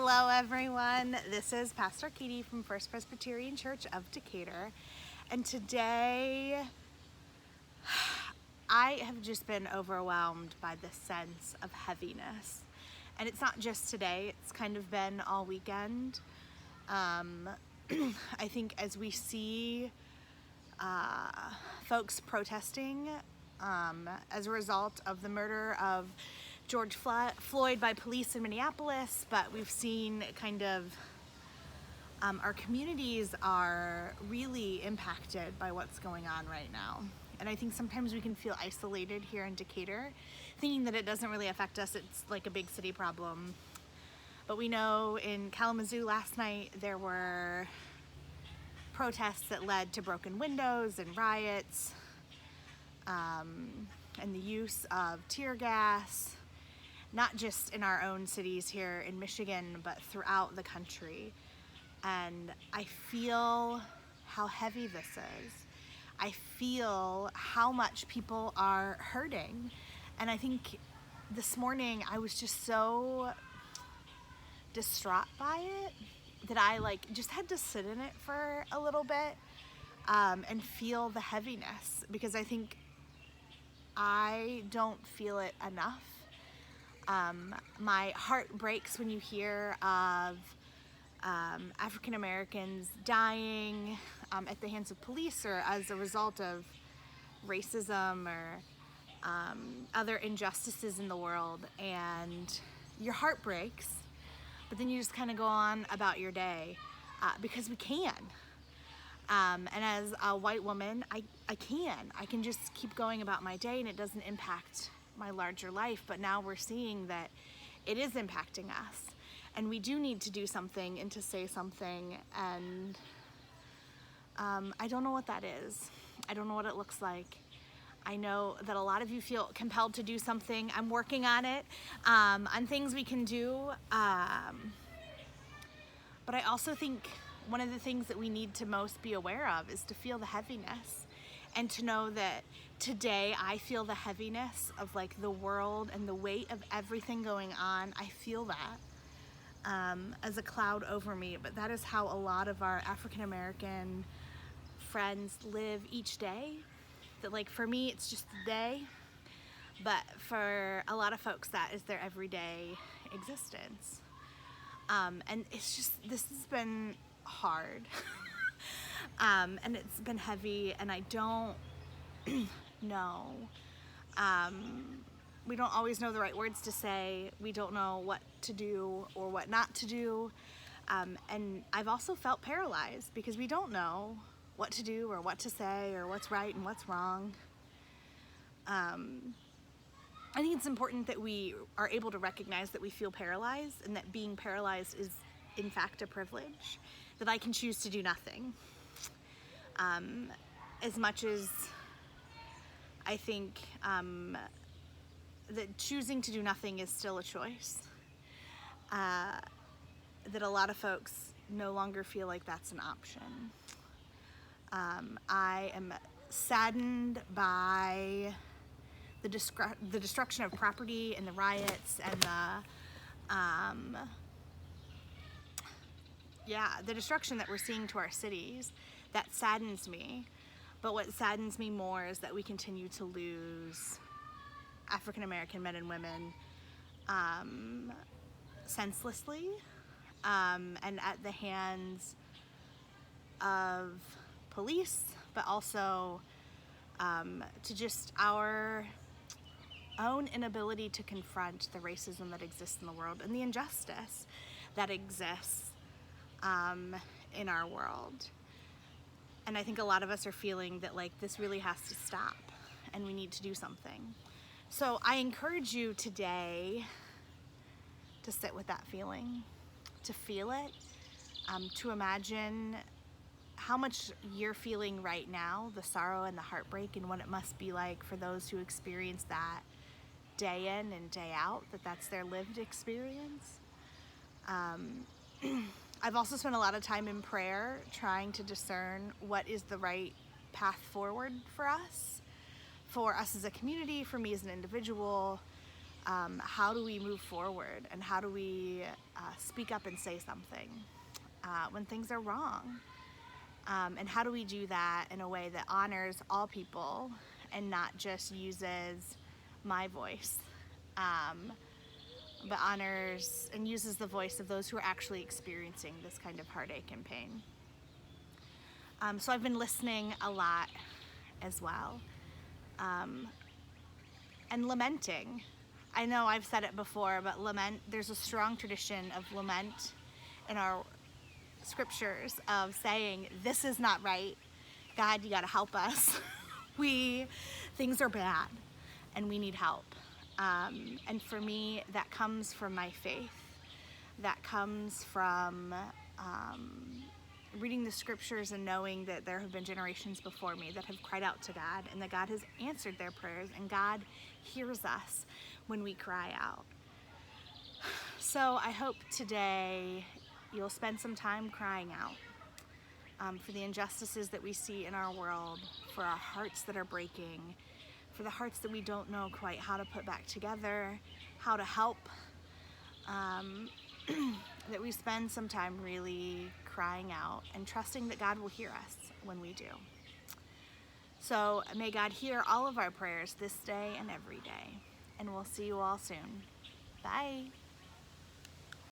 Hello everyone, this is Pastor Katie from First Presbyterian Church of Decatur, and today I have just been overwhelmed by the sense of heaviness. And it's not just today, it's kind of been all weekend. I think as we see folks protesting as a result of the murder of George Floyd by police in Minneapolis, but we've seen kind of our communities are really impacted by what's going on right now. And I think sometimes we can feel isolated here in Decatur, thinking that it doesn't really affect us, it's like a big city problem. But we know in Kalamazoo last night there were protests that led to broken windows and riots, and the use of tear gas, not just in our own cities here in Michigan, but throughout the country. And I feel how heavy this is. I feel how much people are hurting. And I think this morning I was just so distraught by it that I just had to sit in it for a little bit and feel the heaviness, because I think I don't feel it enough. My heart breaks when you hear of African Americans dying at the hands of police or as a result of racism or other injustices in the world, and your heart breaks, but then you just kind of go on about your day because we can. And as a white woman, I can just keep going about my day and it doesn't impact my larger life. But now we're seeing that it is impacting us, and we do need to do something and to say something. And I don't know what that is. I don't know what it looks like. I know that a lot of you feel compelled to do something. I'm working on it, on things we can do. But I also think one of the things that we need to most be aware of is to feel the heaviness, and to know that today I feel the heaviness of the world and the weight of everything going on. I feel that as a cloud over me, but that is how a lot of our African American friends live each day. That for me it's just the day, but for a lot of folks that is their everyday existence. And it's just, this has been hard. And it's been heavy, and I don't know. We don't always know the right words to say. We don't know what to do or what not to do. And I've also felt paralyzed because we don't know what to do or what to say or what's right and what's wrong. I think it's important that we are able to recognize that we feel paralyzed, and that being paralyzed is in fact a privilege, that I can choose to do nothing. As much as I think that choosing to do nothing is still a choice, that a lot of folks no longer feel like that's an option. I am saddened by the destruction of property and the riots and the destruction that we're seeing to our cities. That saddens me. But what saddens me more is that we continue to lose African American men and women senselessly, and at the hands of police, but also to just our own inability to confront the racism that exists in the world and the injustice that exists in our world. And I think a lot of us are feeling that this really has to stop, and we need to do something. So I encourage you today to sit with that feeling, to feel it, to imagine how much you're feeling right now, the sorrow and the heartbreak, and what it must be like for those who experience that day in and day out, that's their lived experience. I've also spent a lot of time in prayer trying to discern what is the right path forward for us as a community, for me as an individual, How do we move forward, and how do we speak up and say something when things are wrong? And how do we do that in a way that honors all people and not just uses my voice, but honors and uses the voice of those who are actually experiencing this kind of heartache and pain? So I've been listening a lot as well, and lamenting. I know I've said it before, but there's a strong tradition of lament in our scriptures of saying, this is not right. God, you got to help us. Things are bad and we need help. And for me, that comes from my faith. That comes from reading the scriptures and knowing that there have been generations before me that have cried out to God, and that God has answered their prayers, and God hears us when we cry out. So I hope today you'll spend some time crying out for the injustices that we see in our world, for our hearts that are breaking, for the hearts that we don't know quite how to put back together, how to help, that we spend some time really crying out and trusting that God will hear us when we do. So may God hear all of our prayers this day and every day. And we'll see you all soon. Bye.